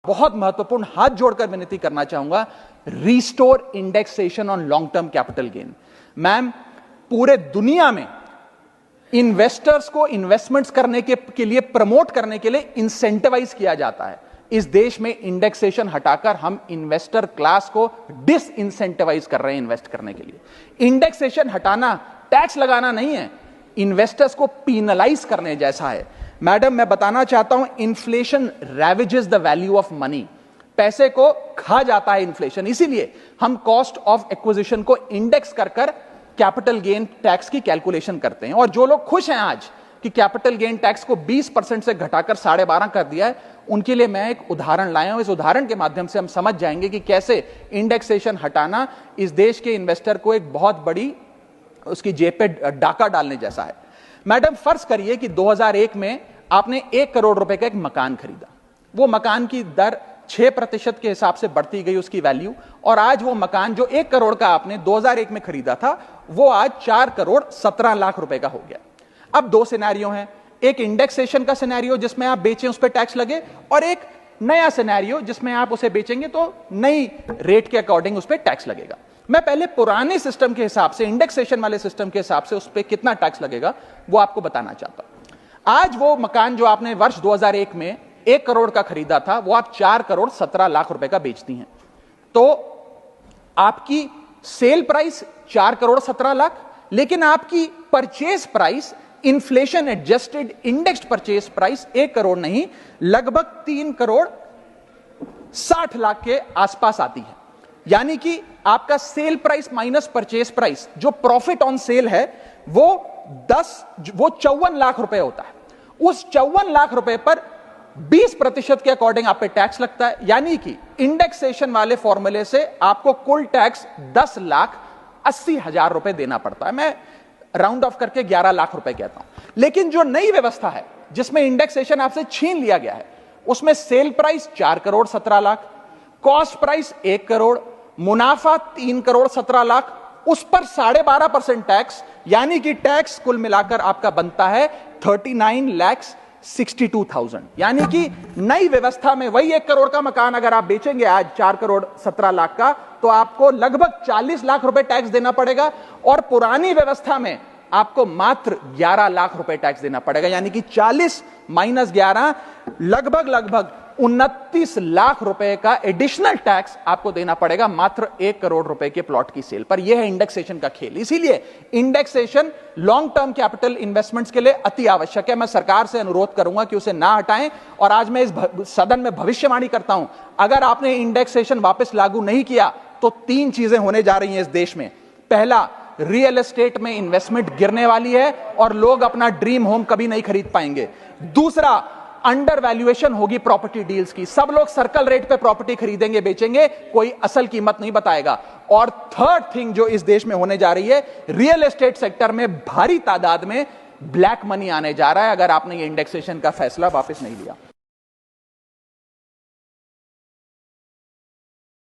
बहुत महत्वपूर्ण हाथ जोड़कर विनती करना चाहूंगा, restore indexation on long term capital gain. Ma'am, पूरे दुनिया में इन्वेस्टर्स को इन्वेस्टमेंट्स करने के लिए प्रमोट करने के लिए इंसेंटिवाइज किया जाता है। इस देश में इंडेक्सेशन हटाकर हम इन्वेस्टर क्लास को डिस इंसेंटिवाइज कर रहे हैं इन्वेस्ट करने के लिए। इंडेक्सेशन हटाना टैक्स लगाना नहीं है, इन्वेस्टर्स को पीनलाइज करने जैसा है। मैडम, मैं बताना चाहता हूं, inflation ravages the value of money. पैसे को खा जाता है इन्फ्लेशन, इसीलिए हम कॉस्ट ऑफ एक्विजिशन को इंडेक्स कर कैपिटल गेन टैक्स की कैलकुलेशन करते हैं। और जो लोग खुश हैं आज कि कैपिटल गेन टैक्स को 20% से घटाकर 12.5 कर दिया है, उनके लिए मैं एक उदाहरण लाया हूं। इस उदाहरण के माध्यम से हम समझ जाएंगे कि कैसे इंडेक्सेशन हटाना इस देश के इन्वेस्टर को एक बहुत बड़ी उसकी जेब पे डाका डालने जैसा है। मैडम, फर्ज करिए कि 2001 में आपने 1 करोड़ रुपए का एक मकान खरीदा। वो मकान की दर 6% के हिसाब से बढ़ती गई उसकी वैल्यू, और आज वो मकान जो 1 करोड़ का आपने 2001 में खरीदा था, वो आज 4 करोड़ 17 लाख रुपए का हो गया। अब 2 सिनेरियो हैं, एक इंडेक्सेशन का सिनेरियो जिसमें आप बेचें उस पर टैक्स लगे, और एक नया सिनेरियो जिसमें आप उसे बेचेंगे तो नई रेट के अकॉर्डिंग उस पर टैक्स लगेगा। मैं पहले पुराने सिस्टम के हिसाब से, इंडेक्सेशन वाले सिस्टम के हिसाब से उस पर कितना टैक्स लगेगा वो आपको बताना चाहता हूं। आज वो मकान जो आपने वर्ष 2001 में 1 करोड़ का खरीदा था, वो आप 4 करोड़ 17 लाख रुपए का बेचती हैं, तो आपकी सेल प्राइस 4 करोड़ 17 लाख, लेकिन आपकी purchase price, inflation adjusted indexed purchase price 1 crore नहीं, लगभग 3 करोड़ 60 लाख के आसपास आती है। यानी कि आपका sale price minus purchase price, जो प्रॉफिट ऑन सेल है, वो 54 लाख रुपए होता है। उस 54 लाख रुपए पर 20% के अकॉर्डिंग आप पे टैक्स लगता है। यानी कि इंडेक्सेशन वाले फॉर्मूले से आपको कुल टैक्स 10,80,000 रुपए देना पड़ता है। मैं राउंड ऑफ करके 11 लाख रुपए कहता हूं। लेकिन जो नई व्यवस्था है जिसमें इंडेक्सेशन आपसे छीन लिया गया है, उसमें sale price 4 crore 17 lakh, cost price 1 crore, मुनाफा 3 करोड़ 17 लाख, उस पर 12.5% टैक्स, यानी कि टैक्स कुल मिलाकर आपका बनता है 39,62,000। यानी कि नई व्यवस्था में वही 1 करोड़ का मकान अगर आप बेचेंगे आज 4 करोड़ 17 लाख का, तो आपको लगभग 40 लाख रुपए टैक्स देना पड़ेगा, और पुरानी व्यवस्था में आपको मात्र 11 लाख रुपए टैक्स देना पड़ेगा। यानी कि 40 माइनस 11 लगभग 29 लाख रुपए का एडिशनल टैक्स आपको देना पड़ेगा मात्र 1 करोड़ रुपए के प्लॉट की सेल पर। यह है इंडेक्सेशन का खेल। इसीलिए indexation long term capital investments के लिए अति आवश्यक है। मैं सरकार से अनुरोध करूंगा कि उसे ना हटाएं, और आज मैं इस सदन में भविष्यवाणी करता हूं, अगर आपने इंडेक्सेशन वापस लागू नहीं किया तो 3 चीजें होने जा रही हैं इस देश में। पहला, रियल एस्टेट में इन्वेस्टमेंट गिरने वाली है और लोग अपना ड्रीम होम कभी नहीं खरीद पाएंगे। दूसरा, अंडर वैल्यूएशन होगी प्रॉपर्टी डील्स की, सब लोग सर्कल रेट पे प्रॉपर्टी खरीदेंगे बेचेंगे, कोई असल कीमत नहीं बताएगा। और थर्ड थिंग जो इस देश में होने जा रही है, रियल एस्टेट सेक्टर में भारी तादाद में ब्लैक मनी आने जा रहा है अगर आपने ये इंडेक्सेशन का फैसला वापस नहीं लिया।